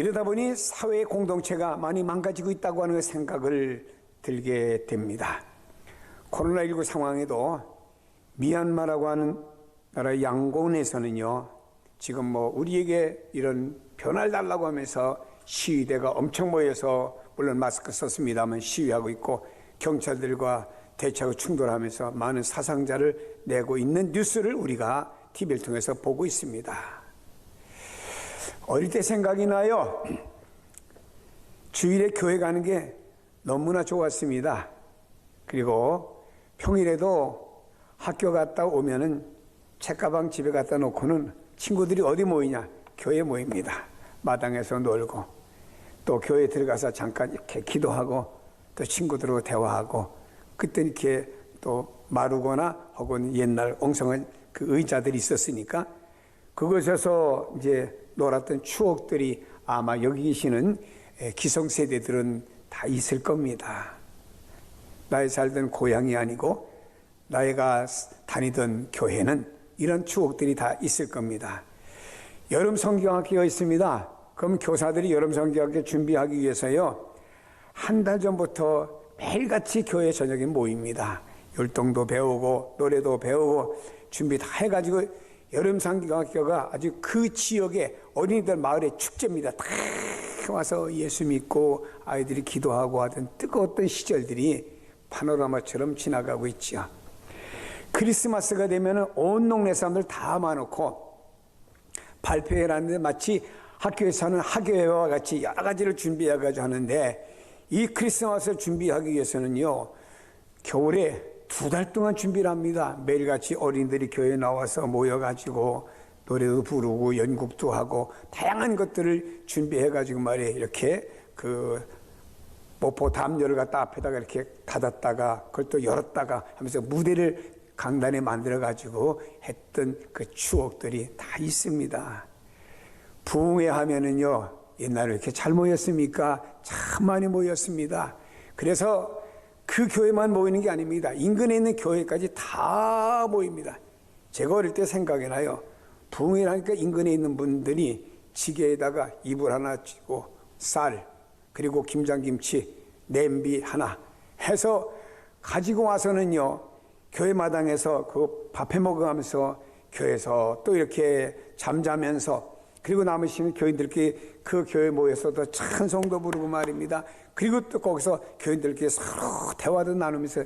이러다 보니 사회 공동체가 많이 망가지고 있다고 하는 생각을 들게 됩니다. 코로나19 상황에도 미얀마라고 하는 나라 양곤에서는요, 지금 우리에게 이런 변화를 달라고 하면서 시위대가 엄청 모여서 물론 마스크 썼습니다만 시위하고 있고 경찰들과 대차고 충돌하면서 많은 사상자를 내고 있는 뉴스를 우리가 TV를 통해서 보고 있습니다. 어릴 때 생각이 나요. 주일에 교회 가는 게 너무나 좋았습니다. 그리고 평일에도 학교 갔다 오면은 책가방 집에 갖다 놓고는 친구들이 어디 모이냐? 교회 모입니다. 마당에서 놀고 또 교회 들어가서 잠깐 이렇게 기도하고 또 친구들하고 대화하고 그때 이렇게 또 마르거나 혹은 옛날 엉성한 그 의자들이 있었으니까 그곳에서 이제 놀았던 추억들이 아마 여기 계시는 기성세대들은 다 있을 겁니다. 나의 살던 고향이 아니고 나이가 다니던 교회는 이런 추억들이 다 있을 겁니다. 여름 성경학교가 있습니다. 그럼 교사들이 여름 성경학교 준비하기 위해서요, 한 달 전부터 매일같이 교회 저녁에 모입니다. 율동도 배우고 노래도 배우고 준비 다 해가지고 여름 성경학교가 아주 그 지역의 어린이들 마을의 축제입니다. 다 와서 예수 믿고 아이들이 기도하고 하던 뜨거웠던 시절들이 파노라마처럼 지나가고 있죠. 크리스마스가 되면 온 동네 사람들 다 모아놓고 발표회를 하는데 마치 학교에서 하는 학예회와 같이 여러 가지를 준비해가지고 하는데, 이 크리스마스를 준비하기 위해서는요, 겨울에 2달 동안 준비를 합니다. 매일같이 어린이들이 교회에 나와서 모여가지고 노래도 부르고 연극도 하고 다양한 것들을 준비해가지고 말이에요. 이렇게 그 모포 담요를 갖다 앞에다가 이렇게 닫았다가 그걸 또 열었다가 하면서 무대를 강단에 만들어가지고 했던 그 추억들이 다 있습니다. 부흥회 하면은요, 옛날에 이렇게 잘 모였습니까? 참 많이 모였습니다. 그래서 그 교회만 모이는 게 아닙니다. 인근에 있는 교회까지 다 모입니다. 제가 어릴 때 생각이 나요. 부흥회를 하니까 인근에 있는 분들이 지게에다가 이불 하나 쥐고 쌀, 그리고 김장김치, 냄비 하나 해서 가지고 와서는요, 교회 마당에서 그 밥해 먹으면서 교회에서 또 이렇게 잠자면서, 그리고 남으시는 교인들끼리 그 교회에 모여서 또 찬송도 부르고 말입니다. 그리고 또 거기서 교인들끼리 서로 대화도 나누면서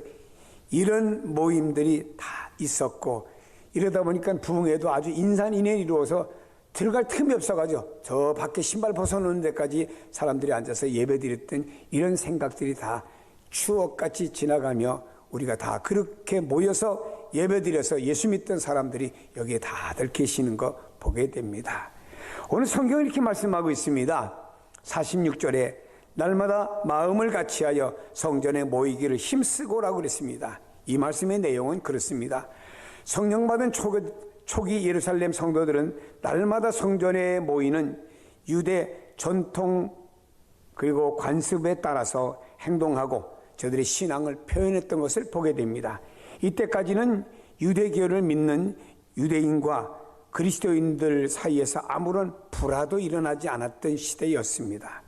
이런 모임들이 다 있었고, 이러다 보니까 부흥회도 아주 인산인해를 이루어서 들어갈 틈이 없어가지고 저 밖에 신발 벗어놓는 데까지 사람들이 앉아서 예배드렸던 이런 생각들이 다 추억같이 지나가며 우리가 다 그렇게 모여서 예배드려서 예수 믿던 사람들이 여기에 다들 계시는 거 보게 됩니다. 오늘 성경은 이렇게 말씀하고 있습니다. 46절에 날마다 마음을 같이하여 성전에 모이기를 힘쓰고라고 그랬습니다. 이 말씀의 내용은 그렇습니다. 성령 받은 초기 예루살렘 성도들은 날마다 성전에 모이는 유대 전통 그리고 관습에 따라서 행동하고 저들의 신앙을 표현했던 것을 보게 됩니다. 이때까지는 유대교를 믿는 유대인과 그리스도인들 사이에서 아무런 불화도 일어나지 않았던 시대였습니다.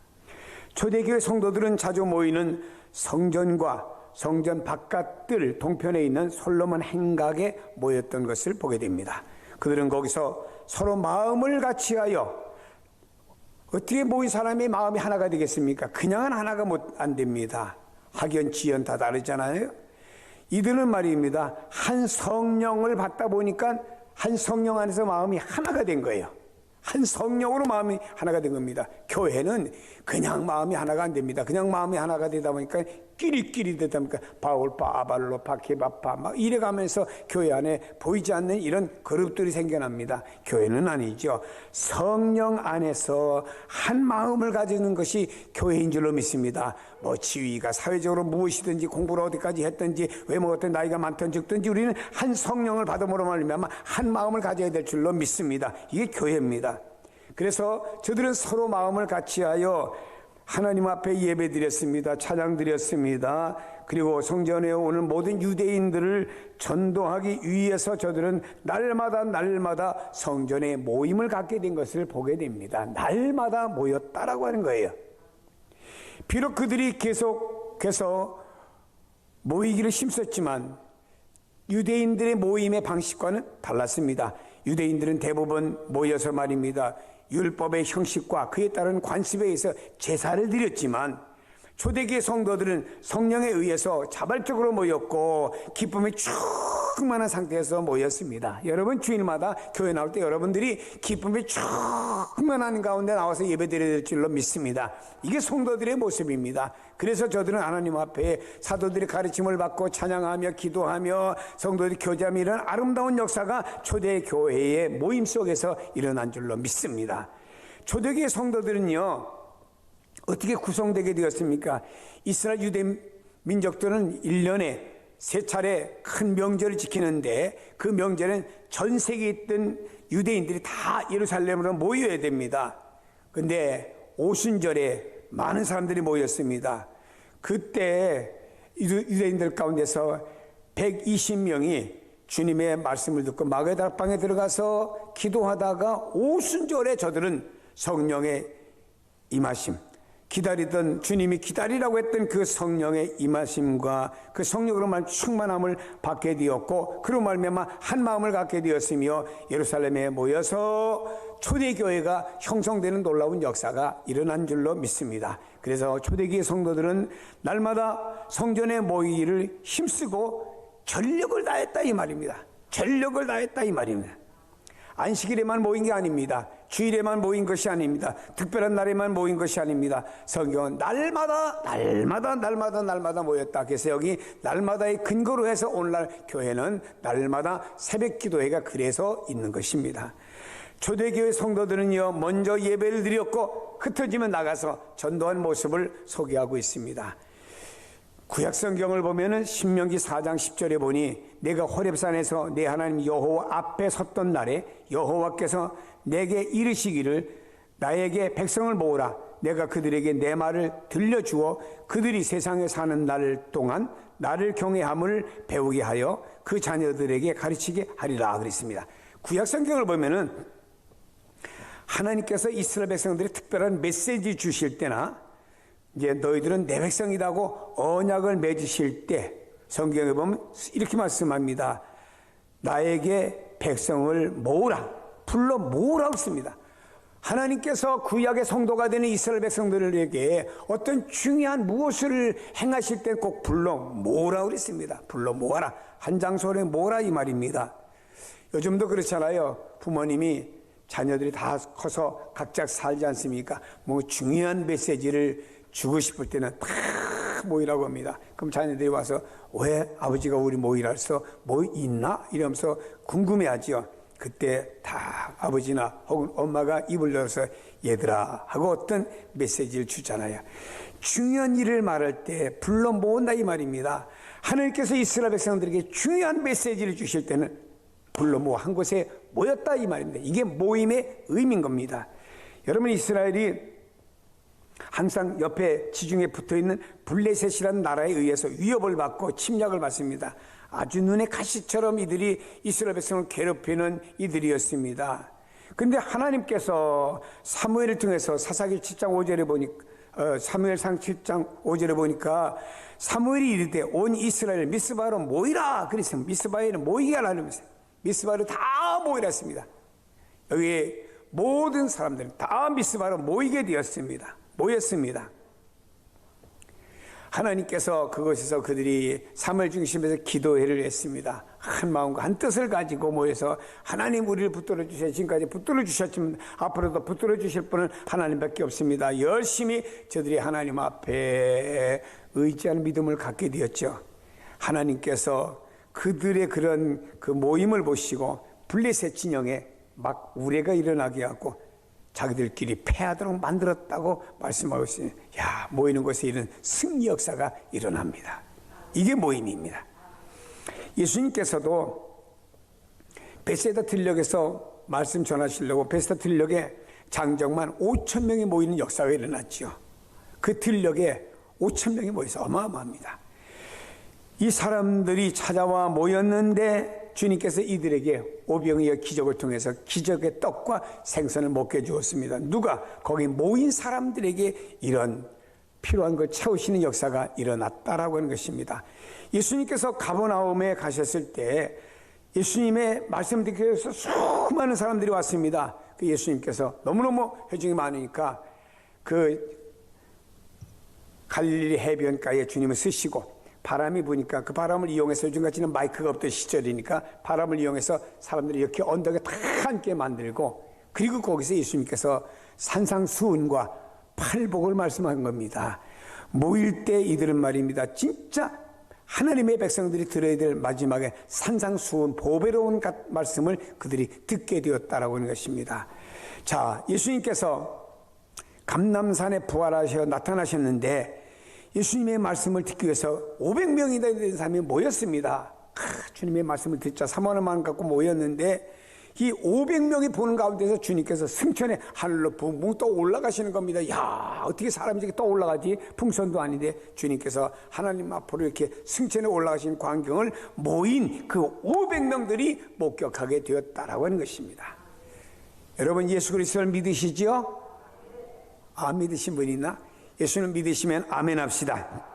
초대교회 성도들은 자주 모이는 성전과 성전 바깥들 동편에 있는 솔로몬 행각에 모였던 것을 보게 됩니다. 그들은 거기서 서로 마음을 같이하여, 어떻게 모인 사람의 마음이 하나가 되겠습니까? 그냥은 하나가 안 됩니다. 학연, 지연 다 다르잖아요. 이들은 말입니다, 한 성령을 받다 보니까 한 성령 안에서 마음이 하나가 된 거예요. 한 성령으로 마음이 하나가 된 겁니다. 교회는 그냥 마음이 하나가 안 됩니다. 그냥 마음이 하나가 되다 보니까 끼리끼리 되다 보니까 바울파, 아발로파, 케바파 막 이래가면서 교회 안에 보이지 않는 이런 그룹들이 생겨납니다. 교회는 아니죠. 성령 안에서 한 마음을 가지는 것이 교회인 줄로 믿습니다. 뭐 지위가 사회적으로 무엇이든지 공부를 어디까지 했든지 외모 어떤 나이가 많든 적든지 우리는 한 성령을 받음으로 말미암아 한 마음을 가져야 될 줄로 믿습니다. 이게 교회입니다. 그래서 저들은 서로 마음을 같이하여 하나님 앞에 예배 드렸습니다. 찬양 드렸습니다. 그리고 성전에 오는 모든 유대인들을 전도하기 위해서 저들은 날마다 성전에 모임을 갖게 된 것을 보게 됩니다. 날마다 모였다라고 하는 거예요. 비록 그들이 계속해서 모이기를 힘썼지만 유대인들의 모임의 방식과는 달랐습니다. 유대인들은 대부분 모여서 말입니다, 율법의 형식과 그에 따른 관습에 의해서 제사를 드렸지만 초대교회 성도들은 성령에 의해서 자발적으로 모였고 기쁨이 충만한 상태에서 모였습니다. 여러분 주일마다 교회 나올 때 여러분들이 기쁨이 충만한 가운데 나와서 예배드려야 될 줄로 믿습니다. 이게 성도들의 모습입니다. 그래서 저들은 하나님 앞에 사도들의 가르침을 받고 찬양하며 기도하며 성도들이 교제하며 이런 아름다운 역사가 초대교회의 모임 속에서 일어난 줄로 믿습니다. 초대교회 성도들은요, 어떻게 구성되게 되었습니까? 이스라엘 유대 민족들은 1년에 3차례 큰 명절을 지키는데 그 명절은 전 세계에 있던 유대인들이 다 예루살렘으로 모여야 됩니다. 근데 오순절에 많은 사람들이 모였습니다. 그때 유대인들 가운데서 120명이 주님의 말씀을 듣고 마가다락방에 들어가서 기도하다가 오순절에 저들은 성령의 임하심, 기다리던 주님이 기다리라고 했던 그 성령의 임하심과 그 성령으로만 충만함을 받게 되었고 그로 말미암아 한 마음을 갖게 되었으며 예루살렘에 모여서 초대교회가 형성되는 놀라운 역사가 일어난 줄로 믿습니다. 그래서 초대교회 성도들은 날마다 성전에 모이기를 힘쓰고 전력을 다했다 이 말입니다. 전력을 다했다 이 말입니다. 안식일에만 모인 게 아닙니다. 주일에만 모인 것이 아닙니다. 특별한 날에만 모인 것이 아닙니다. 성경은 날마다 모였다. 그래서 여기 날마다의 근거로 해서 오늘날 교회는 날마다 새벽 기도회가 그래서 있는 것입니다. 초대교회 성도들은요, 먼저 예배를 드렸고 흩어지면 나가서 전도한 모습을 소개하고 있습니다. 구약 성경을 보면은 신명기 4장 10절에 보니 내가 호렙산에서 내 하나님 여호와 앞에 섰던 날에 여호와께서 내게 이르시기를 나에게 백성을 모으라. 내가 그들에게 내 말을 들려주어 그들이 세상에 사는 날 동안 나를 경외함을 배우게 하여 그 자녀들에게 가르치게 하리라 그랬습니다. 구약 성경을 보면은 하나님께서 이스라엘 백성들이 특별한 메시지 주실 때나 이제 너희들은 내 백성이라고 언약을 맺으실 때 성경에 보면 이렇게 말씀합니다. 나에게 백성을 모으라, 불러 모으라고 했습니다. 하나님께서 구약의 성도가 되는 이스라엘 백성들에게 어떤 중요한 무엇을 행하실 때 꼭 불러 모으라고 그랬습니다. 불러 모아라, 한 장소에 모으라 이 말입니다. 요즘도 그렇잖아요. 부모님이 자녀들이 다 커서 각자 살지 않습니까? 뭐 중요한 메시지를 주고 싶을 때는 다 모이라고 합니다. 그럼 자녀들이 와서 왜 아버지가 우리 모이라 해서 뭐 있나? 이러면서 궁금해하지요. 그때 다 아버지나 혹은 엄마가 입을 열어서 얘들아 하고 어떤 메시지를 주잖아요. 중요한 일을 말할 때 불러 모은다 이 말입니다. 하나님께서 이스라엘 백성들에게 중요한 메시지를 주실 때는 불러 모아 한 곳에 모였다 이 말입니다. 이게 모임의 의미인 겁니다. 여러분, 이스라엘이 항상 옆에 지중해 붙어있는 블레셋이라는 나라에 의해서 위협을 받고 침략을 받습니다. 아주 눈에 가시처럼 이들이 이스라엘 백성을 괴롭히는 이들이었습니다. 그런데 하나님께서 사무엘을 통해서 사사기 7장 5절에 보니까 사무엘상 7장 5절에 보니까 사무엘이 이르되 온 이스라엘 미스바로 모이라 그랬어요. 미스바에는 모이게 하라면서요. 미스바로 다 모이라 했습니다. 여기 모든 사람들은 다 미스바로 모이게 되었습니다. 모였습니다. 하나님께서 그곳에서 그들이 사무엘 중심에서 기도회를 했습니다. 한 마음과 한 뜻을 가지고 모여서 하나님 우리를 붙들어 주셔. 지금까지 붙들어 주셨지만 앞으로도 붙들어 주실 분은 하나님밖에 없습니다. 열심히 저들이 하나님 앞에 의지하는 믿음을 갖게 되었죠. 하나님께서 그들의 그런 그 모임을 보시고 블레셋 진영에 막 우레가 일어나게 하고 자기들끼리 패하도록 만들었다고 말씀하고 있어요. 야, 모이는 곳에 이런 승리 역사가 일어납니다. 이게 모임입니다. 예수님께서도 베세다 들녘에서 말씀 전하시려고 베세다 들녘에 장정만 5천 명이 모이는 역사가 일어났죠. 그 들녘에 5천 명이 모여서 어마어마합니다. 이 사람들이 찾아와 모였는데 주님께서 이들에게 오병이어 기적을 통해서 기적의 떡과 생선을 먹게 주었습니다. 누가? 거기 모인 사람들에게 이런 필요한 걸 채우시는 역사가 일어났다라고 하는 것입니다. 예수님께서 가버나움에 가셨을 때 예수님의 말씀 듣기 위해서 수많은 사람들이 왔습니다. 그 예수님께서 너무너무 회중이 많으니까 그 갈릴리 해변가에 주님을 쓰시고 바람이 부니까 그 바람을 이용해서 요즘같이는 마이크가 없던 시절이니까 바람을 이용해서 사람들이 이렇게 언덕에 다 함께 만들고, 그리고 거기서 예수님께서 산상수훈과 팔복을 말씀한 겁니다. 모일 때 이들은 말입니다, 진짜 하나님의 백성들이 들어야 될 마지막에 산상수훈 보배로운 말씀을 그들이 듣게 되었다라고 하는 것입니다. 자, 예수님께서 감람산에 부활하셔 나타나셨는데 예수님의 말씀을 듣기 위해서 500명이 되는 사람이 모였습니다. 주님의 말씀을 듣자 3만 원만 갖고 모였는데 이 500명이 보는 가운데서 주님께서 승천에 하늘로 붕붕 떠 올라가시는 겁니다. 야, 어떻게 사람이 이렇게 떠 올라가지? 풍선도 아닌데 주님께서 하나님 앞으로 이렇게 승천에 올라가신 광경을 모인 그 500명들이 목격하게 되었다라고 하는 것입니다. 여러분, 예수 그리스도를 믿으시죠? 믿으신 분 있나? 예수를 믿으시면 아멘 합시다.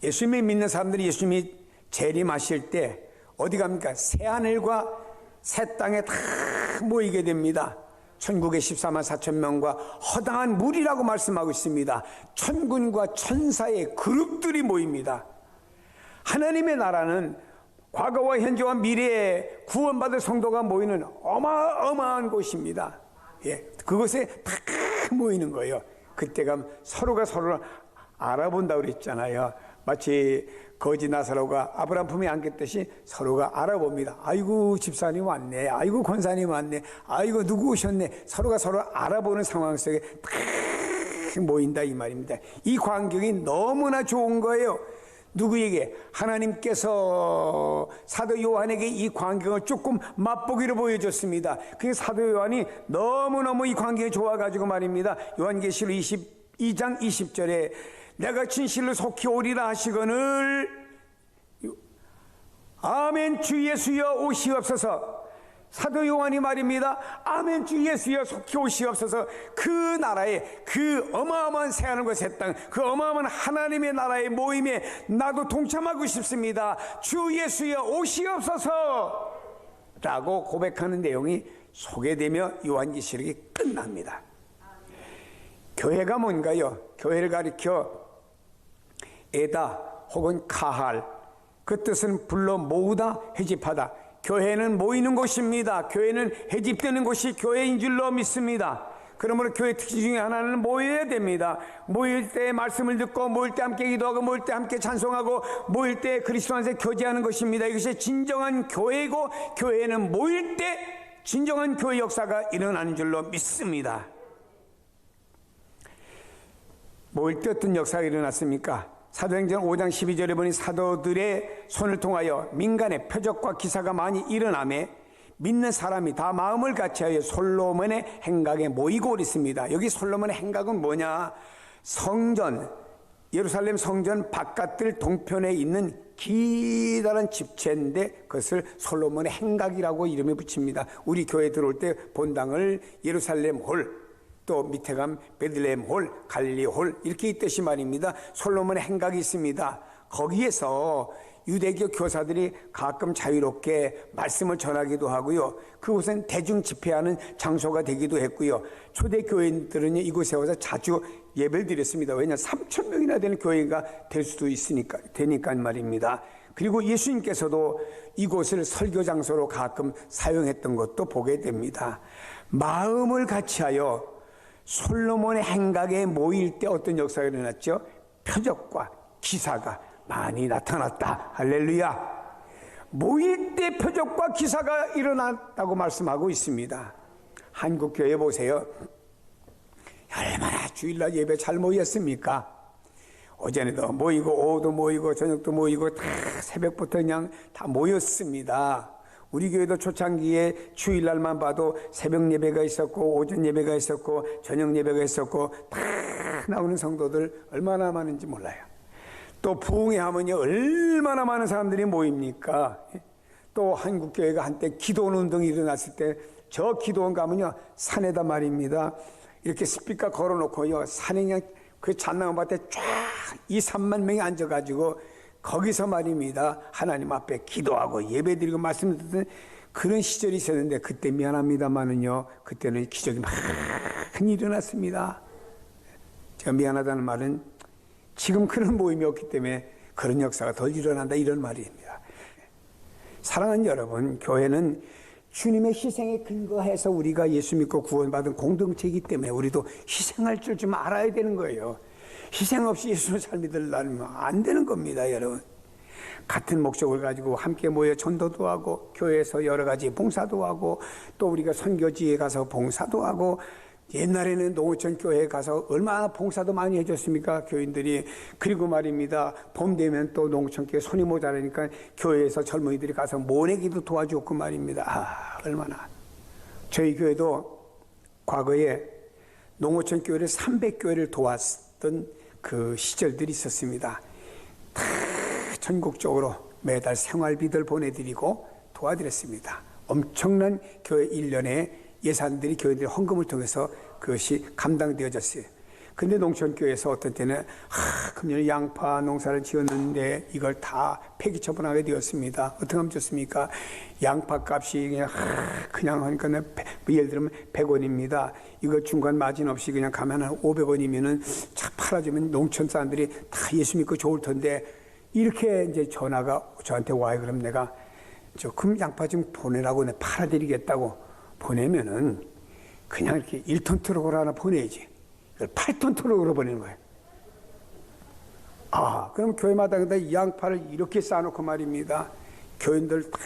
예수님을 믿는 사람들이 예수님이 재림하실 때 어디 갑니까? 새하늘과 새 땅에 다 모이게 됩니다. 천국의 14만 4천 명과 허당한 물이라고 말씀하고 있습니다. 천군과 천사의 그룹들이 모입니다. 하나님의 나라는 과거와 현재와 미래에 구원받을 성도가 모이는 어마어마한 곳입니다. 예, 그곳에 다 모이는 거예요. 그때가 서로가 서로를 알아본다고 그랬잖아요. 마치 거지 나사로가 아브라함 품에 안겼듯이 서로가 알아봅니다. 아이고 집사님 왔네, 아이고 권사님 왔네, 아이고 누구 오셨네. 서로가 서로 알아보는 상황 속에 딱 모인다 이 말입니다. 이 광경이 너무나 좋은 거예요. 누구에게? 하나님께서 사도 요한에게 이 광경을 조금 맛보기로 보여줬습니다. 그 사도 요한이 너무너무 이 광경이 좋아가지고 말입니다. 요한계시록 22장 20절에 내가 진실로 속히 오리라 하시거늘 아멘 주 예수여 오시옵소서. 사도 요한이 말입니다. 아멘 주 예수여 속히 오시옵소서. 그 나라에 그 어마어마한 새하늘과 새 땅, 그 어마어마한 하나님의 나라의 모임에 나도 동참하고 싶습니다. 주 예수여 오시옵소서 라고 고백하는 내용이 소개되며 요한계시록이 끝납니다. 교회가 뭔가요? 교회를 가리켜 에다 혹은 카할, 그 뜻은 불러 모으다, 회집하다. 교회는 모이는 곳입니다. 교회는 회집되는 곳이 교회인 줄로 믿습니다. 그러므로 교회 특징 중에 하나는 모여야 됩니다. 모일 때 말씀을 듣고, 모일 때 함께 기도하고, 모일 때 함께 찬송하고, 모일 때 그리스도 안에서 교제하는 것입니다. 이것이 진정한 교회이고, 교회는 모일 때 진정한 교회 역사가 일어나는 줄로 믿습니다. 모일 때 어떤 역사가 일어났습니까? 사도행전 5장 12절에 보니 사도들의 손을 통하여 민간의 표적과 기사가 많이 일어나매 믿는 사람이 다 마음을 같이하여 솔로몬의 행각에 모이고 있습니다. 여기 솔로몬의 행각은 뭐냐? 성전, 예루살렘 성전 바깥들 동편에 있는 기다란 집체인데 그것을 솔로몬의 행각이라고 이름을 붙입니다. 우리 교회 들어올 때 본당을 예루살렘 홀, 또 밑에 가면 베들레헴 홀, 갈릴리 홀 이렇게 있듯이 말입니다. 솔로몬의 행각이 있습니다. 거기에서 유대교 교사들이 가끔 자유롭게 말씀을 전하기도 하고요. 그곳은 대중 집회하는 장소가 되기도 했고요. 초대 교인들은 이곳에 와서 자주 예배를 드렸습니다. 왜냐? 3천 명이나 되는 교회가 될 수도 되니까 말입니다. 그리고 예수님께서도 이곳을 설교 장소로 가끔 사용했던 것도 보게 됩니다. 마음을 같이하여 솔로몬의 행각에 모일 때 어떤 역사가 일어났죠? 표적과 기사가 많이 나타났다. 할렐루야. 모일 때 표적과 기사가 일어났다고 말씀하고 있습니다. 한국교회 보세요. 얼마나 주일날 예배 잘 모였습니까? 오전에도 모이고 오후도 모이고 저녁도 모이고 다 새벽부터 그냥 다 모였습니다. 우리 교회도 초창기에 주일날만 봐도 새벽 예배가 있었고 오전 예배가 있었고 저녁 예배가 있었고 다 나오는 성도들 얼마나 많은지 몰라요. 또 부흥회 하면요 얼마나 많은 사람들이 모입니까? 또 한국교회가 한때 기도원 운동이 일어났을 때 저 기도원 가면요 산에다 말입니다. 이렇게 스피커 걸어놓고요 산에 그냥 그 잣나무밭에 쫙 2, 3만 명이 앉아가지고 거기서 말입니다 하나님 앞에 기도하고 예배드리고 말씀 듣는 그런 시절이 있었는데 그때 미안합니다만은요 그때는 기적이 많이 일어났습니다. 제가 미안하다는 말은 지금 그런 모임이 없기 때문에 그런 역사가 덜 일어난다 이런 말입니다. 사랑하는 여러분, 교회는 주님의 희생에 근거해서 우리가 예수 믿고 구원받은 공동체이기 때문에 우리도 희생할 줄 좀 알아야 되는 거예요. 희생 없이 예수를 잘 믿으려면 안 되는 겁니다, 여러분. 같은 목적을 가지고 함께 모여 전도도 하고 교회에서 여러 가지 봉사도 하고 또 우리가 선교지에 가서 봉사도 하고 옛날에는 농어촌 교회에 가서 얼마나 봉사도 많이 해줬습니까 교인들이. 그리고 말입니다 봄 되면 또 농어촌 교회 손이 모자라니까 교회에서 젊은이들이 가서 모내기도 도와줬고 말입니다. 얼마나. 저희 교회도 과거에 농어촌 교회를 300교회를 도왔던 그 시절들이 있었습니다. 다 전국적으로 매달 생활비들 보내드리고 도와드렸습니다. 엄청난 교회 1년에 예산들이 교회들의 헌금을 통해서 그것이 감당되어졌어요. 근데 농촌교회에서 어떤 때는 금년 양파 농사를 지었는데 이걸 다 폐기 처분하게 되었습니다. 어떻게 하면 좋습니까? 양파 값이 그냥 하니까 예를 들면 100원입니다. 이거 중간 마진 없이 그냥 가면 한 500원이면은 착 팔아주면 농촌 사람들이 다 예수 믿고 좋을 텐데 이렇게 이제 전화가 저한테 와요. 그럼 내가 조금 양파 좀 보내라고 내가 팔아드리겠다고 보내면은 그냥 이렇게 1톤 트럭으로 하나 보내야지. 8톤 트럭으로 보내는 거예요. 그럼 교회마다 이 양파를 이렇게 쌓아놓고 말입니다. 교인들 다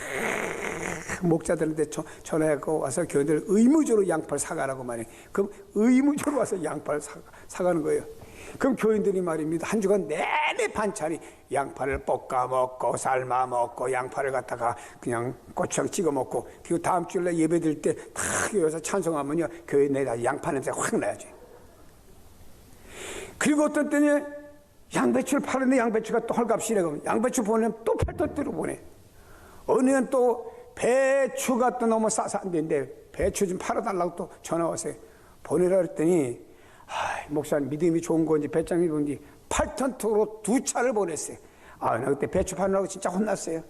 목자들한테 전화해서 와서 교인들 의무적으로 양파를 사가라고 말해요. 그럼 의무적으로 와서 양파를 사가는 거예요. 그럼 교인들이 말입니다. 한 주간 내내 반찬이 양파를 볶아 먹고 삶아 먹고 양파를 갖다가 그냥 고추장 찍어 먹고 그리고 다음 주일날 예배 드릴 때 다 여기서 찬송하면요 교회 내다 양파 냄새가 확 나야지. 그리고 어떤 때는 양배추를 파는데 양배추가 또 헐값이래. 그러면 양배추 보내면 또 8톤대로 보내. 어느 년 또 배추가 또 너무 싸서 안 되는데 배추 좀 팔아달라고 또 전화 왔어요. 보내라 그랬더니 목사님 믿음이 좋은 건지 배짱이 좋은지 8톤 트럭으로 2차를 보냈어요. 나 그때 배추 파느라고 진짜 혼났어요.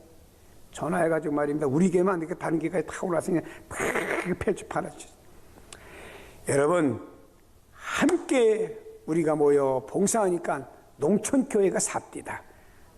전화해가지고 말입니다. 우리 교회만 이렇게 다른 교회까지 다 올라서 그냥 다 배추 팔았죠. 여러분 함께 우리가 모여 봉사하니까 농촌교회가 삽디다.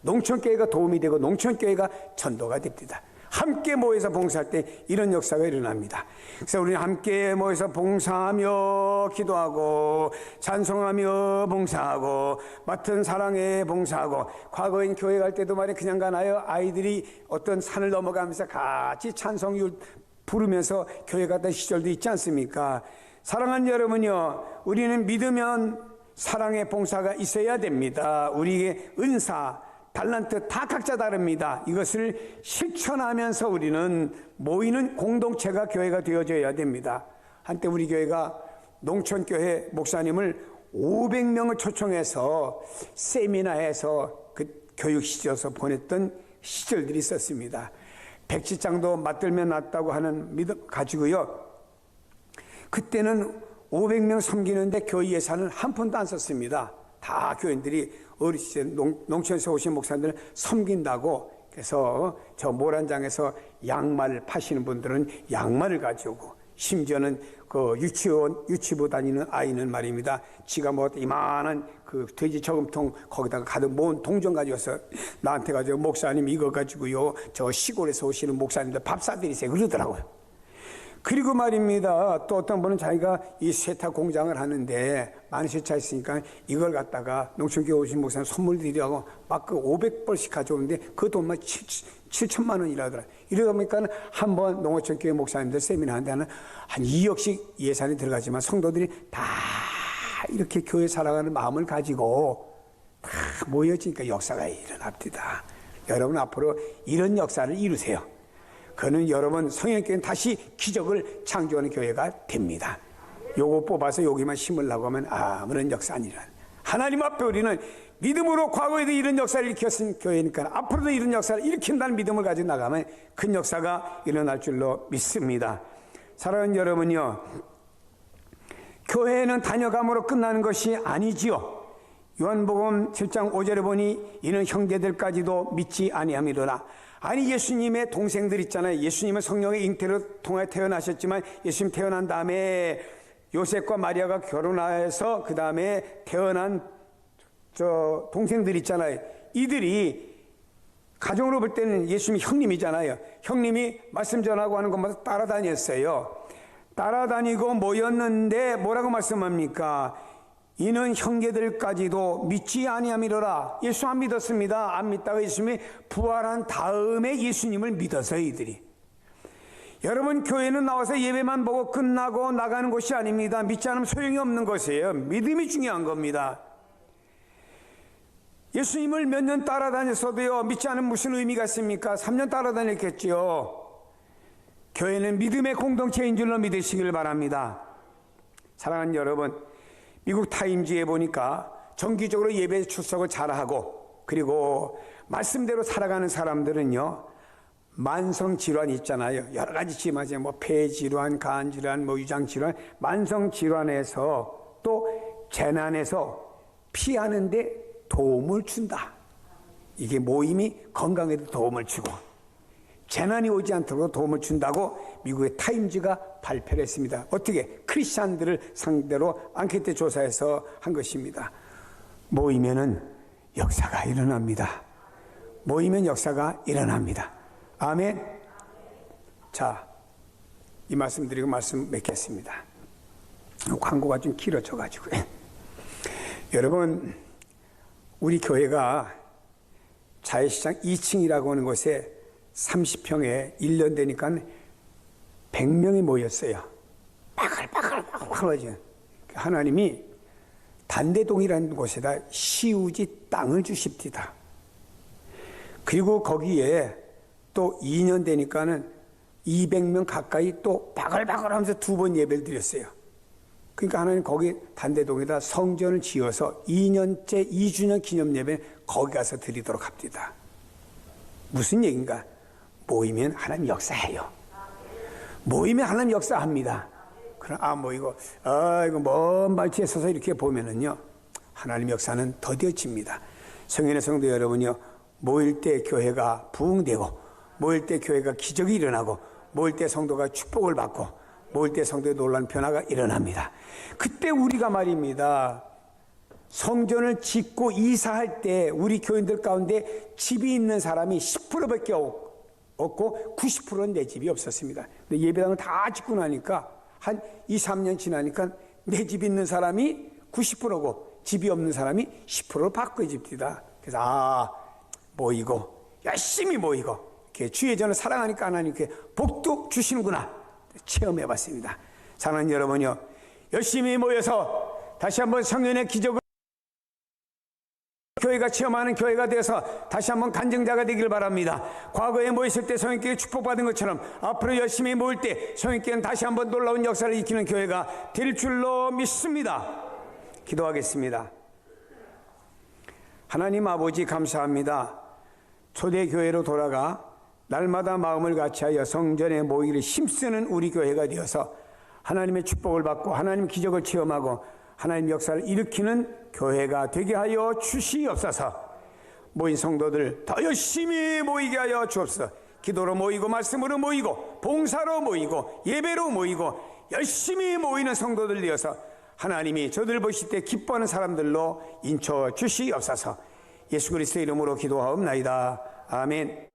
농촌교회가 도움이 되고 농촌교회가 전도가 됩니다. 함께 모여서 봉사할 때 이런 역사가 일어납니다. 그래서 우리는 함께 모여서 봉사하며 기도하고 찬송하며 봉사하고 맡은 사랑에 봉사하고 과거엔 교회 갈 때도 말이야 그냥 가나요? 아이들이 어떤 산을 넘어가면서 같이 찬송율 부르면서 교회 갔던 시절도 있지 않습니까? 사랑하는 여러분요, 우리는 믿으면 사랑의 봉사가 있어야 됩니다. 우리의 은사 달란트 다 각자 다릅니다. 이것을 실천하면서 우리는 모이는 공동체가 교회가 되어져야 됩니다. 한때 우리 교회가 농촌교회 목사님을 500명을 초청해서 세미나해서 그 교육시켜서 보냈던 시절들이 있었습니다. 백지장도 맞들면 낫다고 하는 믿음 가지고요. 그때는 500명 섬기는데 교회 예산은 한 푼도 안 썼습니다. 다 교인들이 어린 시절 농촌에서 오신 목사님들은 섬긴다고 그래서 저 모란장에서 양말을 파시는 분들은 양말을 가져오고 심지어는 그 유치부 다니는 아이는 말입니다. 지가 뭐 이만한 그 돼지 저금통 거기다가 가득 모은 동전 가져와서 나한테 가지고 목사님 이거 가지고요 저 시골에서 오시는 목사님들 밥 사드리세요 그러더라고요. 그리고 말입니다. 또 어떤 분은 자기가 이 세탁 공장을 하는데 많은 세차 있으니까 이걸 갖다가 농촌교회 오신 목사님 선물 드리라고 막 그 500벌씩 가져오는데 그 돈만 7천만 원이라더라. 이러다 보니까 한 번 농어촌교회 목사님들 세미나 하는 데는 한 2억씩 예산이 들어가지만 성도들이 다 이렇게 교회 살아가는 마음을 가지고 다 모여지니까 역사가 일어납니다. 여러분 앞으로 이런 역사를 이루세요. 그는 여러분 성령교회는 다시 기적을 창조하는 교회가 됩니다. 요거 뽑아서 여기만 심으려고 하면 아무런 역사 아니라 하나님 앞에 우리는 믿음으로 과거에도 이런 역사를 일으켰은 교회니까 앞으로도 이런 역사를 일으킨다는 믿음을 가지고 나가면 큰 역사가 일어날 줄로 믿습니다. 사랑하는 여러분요, 교회는 다녀감으로 끝나는 것이 아니지요. 요한복음 7장 5절에 보니 이는 형제들까지도 믿지 아니함이로라. 아니, 예수님의 동생들 있잖아요. 예수님은 성령의 잉태로 통하여 태어나셨지만 예수님 태어난 다음에 요셉과 마리아가 결혼해서 그 다음에 태어난 동생들 있잖아요. 이들이 가정으로 볼 때는 예수님이 형님이잖아요. 형님이 말씀 전하고 하는 것마다 따라다녔어요. 따라다니고 모였는데 뭐라고 말씀합니까? 이는 형제들까지도 믿지 아니함이로라. 예수 안 믿었습니다. 안 믿다가 예수님이 부활한 다음에 예수님을 믿어서 이들이. 여러분, 교회는 나와서 예배만 보고 끝나고 나가는 것이 아닙니다. 믿지 않으면 소용이 없는 것이에요. 믿음이 중요한 겁니다. 예수님을 몇 년 따라다녔어도요, 믿지 않으면 무슨 의미가 있습니까? 3년 따라다녔겠지요. 교회는 믿음의 공동체인 줄로 믿으시길 바랍니다. 사랑하는 여러분, 미국 타임즈에 보니까 정기적으로 예배 출석을 잘하고 그리고 말씀대로 살아가는 사람들은요, 만성질환 있잖아요. 여러 가지 질환이죠. 뭐 폐질환, 간질환, 뭐 위장질환, 만성질환에서 또 재난에서 피하는데 도움을 준다. 이게 모임이 건강에도 도움을 주고 재난이 오지 않도록 도움을 준다고 미국의 타임즈가 발표를 했습니다. 어떻게? 크리스찬들을 상대로 앙케이트 조사해서 한 것입니다. 모이면은 역사가 일어납니다. 모이면 역사가 일어납니다. 아멘. 자, 이 말씀 드리고 말씀 맺겠습니다. 광고가 좀 길어져가지고 여러분, 우리 교회가 자유시장 2층이라고 하는 곳에 30평에 1년 되니까 100명이 모였어요. 빠글빠글하죠. 하나님이 단대동이라는 곳에다 시우지 땅을 주십니다. 그리고 거기에 또 2년 되니까는 200명 가까이 또 바글바글하면서 2번 예배를 드렸어요. 그러니까 하나님 거기 단대동에다 성전을 지어서 2년째 2주년 기념 예배 거기 가서 드리도록 합니다. 무슨 얘기인가? 모이면 하나님 역사해요. 모이면 하나님 역사합니다. 그럼 모이고 이거 먼 발치에 서서 이렇게 보면은요, 하나님 역사는 더뎌집니다. 성인의 성도 여러분요, 모일 때 교회가 부흥되고 모일 때 교회가 기적이 일어나고 모일 때 성도가 축복을 받고 모일 때 성도의 놀라운 변화가 일어납니다. 그때 우리가 말입니다, 성전을 짓고 이사할 때 우리 교인들 가운데 집이 있는 사람이 10%밖에 없고 90%는 내 집이 없었습니다. 근데 예배당을 다 짓고 나니까 한 2, 3년 지나니까 내 집 있는 사람이 90%고 집이 없는 사람이 10%로 바꿔집니다. 그래서 모이고 열심히 모이고 이렇게 주의 전을 사랑하니까 하나님께 복도 주시는구나 체험해봤습니다. 사랑하는 여러분요, 열심히 모여서 다시 한번 성령의 기적을 교회가 체험하는 교회가 되어서 다시 한번 간증자가 되길 바랍니다. 과거에 모였을 때 성령께 축복받은 것처럼 앞으로 열심히 모일 때 성령께는 다시 한번 놀라운 역사를 일으키는 교회가 될 줄로 믿습니다. 기도하겠습니다. 하나님 아버지, 감사합니다. 초대교회로 돌아가 날마다 마음을 같이하여 성전에 모이기를 힘쓰는 우리 교회가 되어서 하나님의 축복을 받고 하나님 기적을 체험하고 하나님 역사를 일으키는 교회가 되게 하여 주시옵소서. 모인 성도들 더 열심히 모이게 하여 주옵소서. 기도로 모이고 말씀으로 모이고 봉사로 모이고 예배로 모이고 열심히 모이는 성도들 되어서 하나님이 저들 보실 때 기뻐하는 사람들로 인쳐 주시옵소서. 예수 그리스도의 이름으로 기도하옵나이다. 아멘.